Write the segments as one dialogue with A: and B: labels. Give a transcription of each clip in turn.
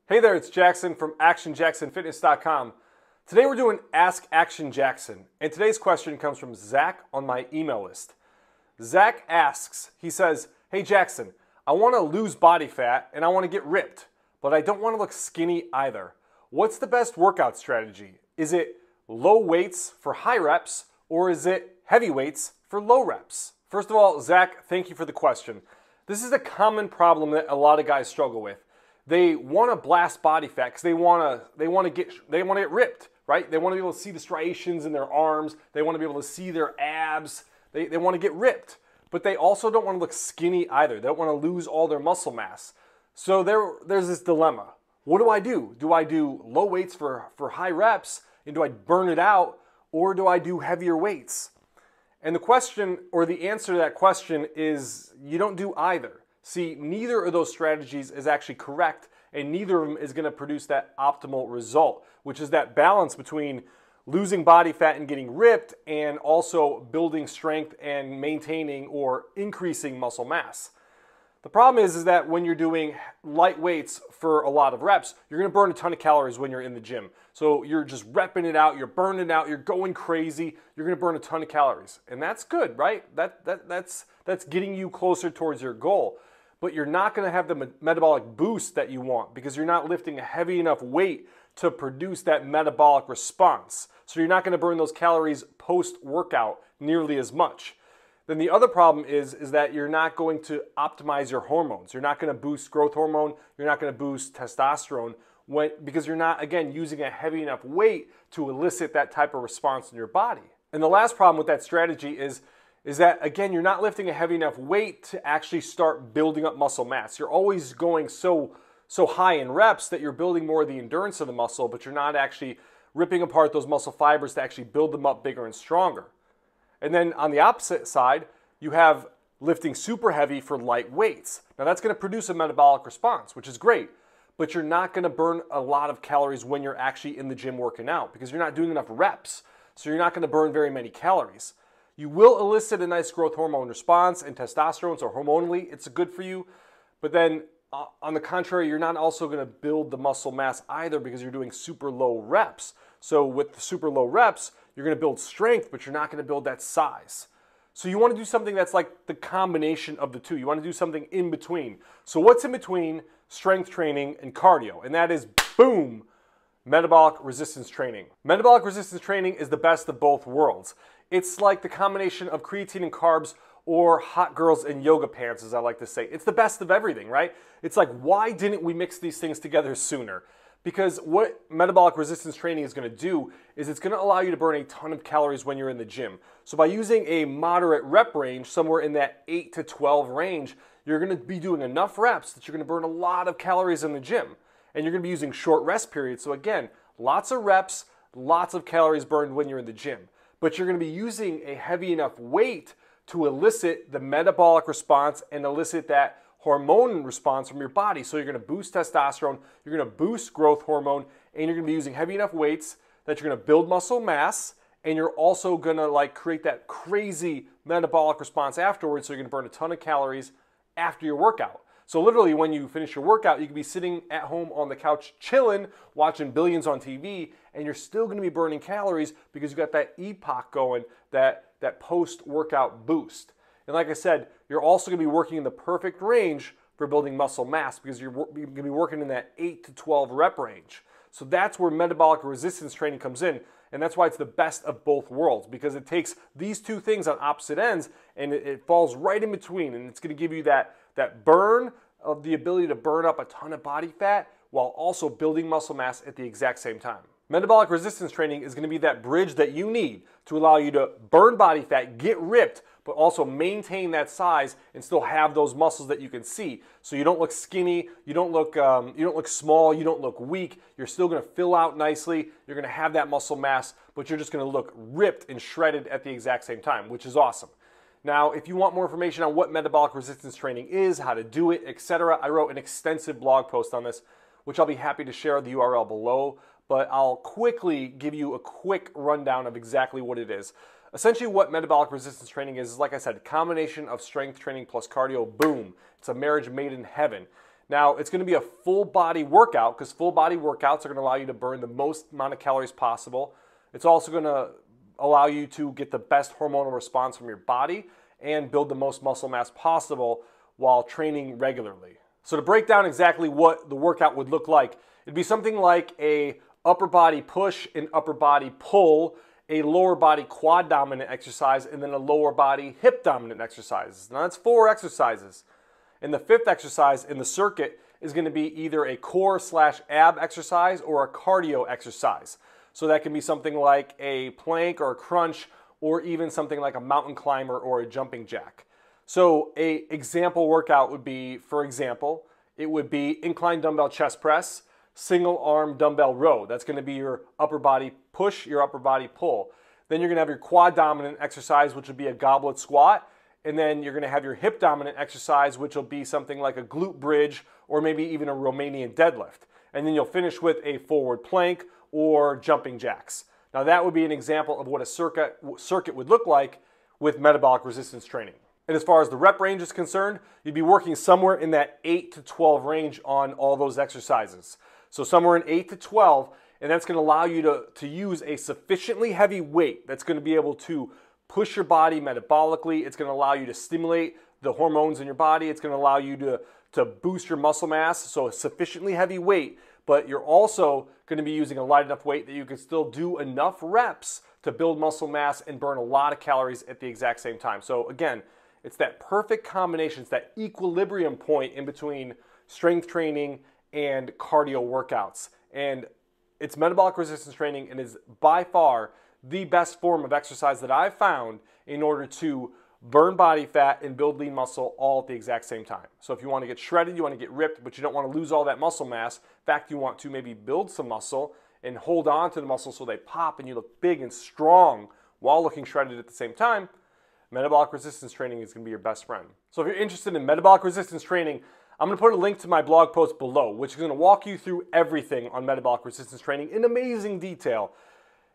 A: Hey there, it's Jackson from ActionJacksonFitness.com. Today we're doing Ask Action Jackson, and today's question comes from Zach on my email list. Zach asks, he says, "Hey Jackson, I want to lose body fat and I want to get ripped, but I don't want to look skinny either. What's the best workout strategy? Is it low weights for high reps or is it heavy weights for low reps?" First of all, Zach, thank you for the question. This is a common problem that a lot of guys struggle with. They want to blast body fat because they want to get ripped, right? They want to be able to see the striations in their arms. They want to be able to see their abs. They want to get ripped, but they also don't want to look skinny either. They don't want to lose all their muscle mass. So there's this dilemma. What do I do? Do I do low weights for high reps and do I burn it out, or do I do heavier weights? And the question, or the answer to that question, is you don't do either. See, neither of those strategies is actually correct, and neither of them is going to produce that optimal result, which is that balance between losing body fat and getting ripped and also building strength and maintaining or increasing muscle mass. The problem is that when you're doing light weights for a lot of reps, you're going to burn a ton of calories when you're in the gym. So you're just repping it out, you're burning it out, you're going crazy, you're going to burn a ton of calories. And that's good, right? That's getting you closer towards your goal. But you're not going to have the metabolic boost that you want because you're not lifting a heavy enough weight to produce that metabolic response. So you're not going to burn those calories post-workout nearly as much. Then the other problem is that you're not going to optimize your hormones. You're not going to boost growth hormone. You're not going to boost testosterone because you're not, again, using a heavy enough weight to elicit that type of response in your body. And the last problem with that strategy is that, again, you're not lifting a heavy enough weight to actually start building up muscle mass. You're always going so high in reps that you're building more of the endurance of the muscle, but you're not actually ripping apart those muscle fibers to actually build them up bigger and stronger. And then on the opposite side, you have lifting super heavy for light weights. Now that's going to produce a metabolic response, which is great, but you're not going to burn a lot of calories when you're actually in the gym working out because you're not doing enough reps. So you're not going to burn very many calories. You will elicit a nice growth hormone response and testosterone, so hormonally it's good for you. But then on the contrary, you're not also going to build the muscle mass either because you're doing super low reps. So with the super low reps, you're going to build strength, but you're not going to build that size. So you want to do something that's like the combination of the two. You want to do something in between. So what's in between strength training and cardio? And that is, boom, metabolic resistance training. Metabolic resistance training is the best of both worlds. It's like the combination of creatine and carbs, or hot girls in yoga pants, as I like to say. It's the best of everything, right? It's like, why didn't we mix these things together sooner? Because what metabolic resistance training is going to do is it's going to allow you to burn a ton of calories when you're in the gym. So by using a moderate rep range, somewhere in that 8 to 12 range, you're going to be doing enough reps that you're going to burn a lot of calories in the gym. And you're going to be using short rest periods. So again, lots of reps, lots of calories burned when you're in the gym. But you're going to be using a heavy enough weight to elicit the metabolic response and elicit that hormone response from your body. So you're going to boost testosterone, you're going to boost growth hormone, and you're going to be using heavy enough weights that you're going to build muscle mass, and you're also going to create that crazy metabolic response afterwards. So you're going to burn a ton of calories after your workout. So literally when you finish your workout, you can be sitting at home on the couch chilling, watching Billions on TV, and you're still going to be burning calories because you got that EPOC going, that post-workout boost. And like I said, you're also going to be working in the perfect range for building muscle mass because you're going to be working in that 8 to 12 rep range. So that's where metabolic resistance training comes in, and that's why it's the best of both worlds, because it takes these two things on opposite ends and it falls right in between, and it's going to give you that burn of the ability to burn up a ton of body fat while also building muscle mass at the exact same time. Metabolic resistance training is going to be that bridge that you need to allow you to burn body fat, get ripped, but also maintain that size and still have those muscles that you can see. So you don't look skinny, you don't look small, you don't look weak. You're still going to fill out nicely. You're going to have that muscle mass, but you're just going to look ripped and shredded at the exact same time, which is awesome. Now, if you want more information on what metabolic resistance training is, how to do it, etc., I wrote an extensive blog post on this, which I'll be happy to share the URL below, but I'll quickly give you a quick rundown of exactly what it is. Essentially what metabolic resistance training is like I said, a combination of strength training plus cardio, boom. It's a marriage made in heaven. Now, it's going to be a full body workout because full body workouts are going to allow you to burn the most amount of calories possible. It's also going to allow you to get the best hormonal response from your body and build the most muscle mass possible while training regularly. So to break down exactly what the workout would look like, it'd be something like a upper body push, an upper body pull, a lower body quad dominant exercise, and then a lower body hip dominant exercise. Now that's 4 exercises. And the 5th exercise in the circuit is going to be either a core/ab exercise or a cardio exercise. So that can be something like a plank or a crunch, or even something like a mountain climber or a jumping jack. So a example workout would be, for example, it would be incline dumbbell chest press, single arm dumbbell row. That's going to be your upper body push, your upper body pull. Then you're going to have your quad dominant exercise, which would be a goblet squat. And then you're going to have your hip dominant exercise, which will be something like a glute bridge or maybe even a Romanian deadlift. And then you'll finish with a forward plank or jumping jacks. Now that would be an example of what a circuit would look like with metabolic resistance training. And as far as the rep range is concerned, you'd be working somewhere in that 8 to 12 range on all those exercises. So somewhere in 8 to 12, and that's going to allow you to use a sufficiently heavy weight that's going to be able to push your body metabolically. It's going to allow you to stimulate the hormones in your body. It's going to allow you to boost your muscle mass, so a sufficiently heavy weight, but you're also going to be using a light enough weight that you can still do enough reps to build muscle mass and burn a lot of calories at the exact same time. So again, it's that perfect combination, it's that equilibrium point in between strength training and cardio workouts. And it's metabolic resistance training and is by far the best form of exercise that I've found in order to burn body fat and build lean muscle all at the exact same time. So if you want to get shredded, you want to get ripped, but you don't want to lose all that muscle mass. In fact, you want to maybe build some muscle and hold on to the muscle so they pop and you look big and strong while looking shredded at the same time, metabolic resistance training is going to be your best friend. So if you're interested in metabolic resistance training, I'm going to put a link to my blog post below, which is going to walk you through everything on metabolic resistance training in amazing detail.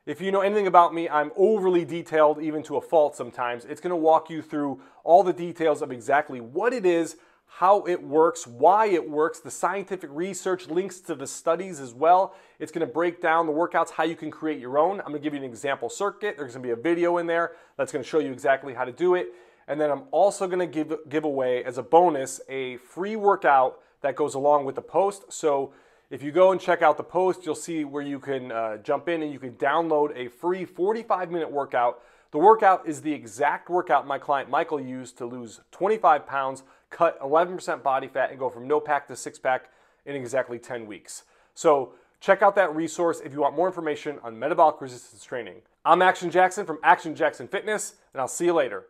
A: If you know anything about me, I'm overly detailed even to a fault sometimes. It's going to walk you through all the details of exactly what it is, how it works, why it works, the scientific research, links to the studies as well. It's going to break down the workouts, how you can create your own. I'm going to give you an example circuit. There's going to be a video in there that's going to show you exactly how to do it. And then I'm also going to give away as a bonus a free workout that goes along with the post. So if you go and check out the post, you'll see where you can jump in and you can download a free 45-minute workout. The workout is the exact workout my client Michael used to lose 25 pounds, cut 11% body fat, and go from no pack to 6-pack in exactly 10 weeks. So check out that resource if you want more information on metabolic resistance training. I'm Action Jackson from Action Jackson Fitness, and I'll see you later.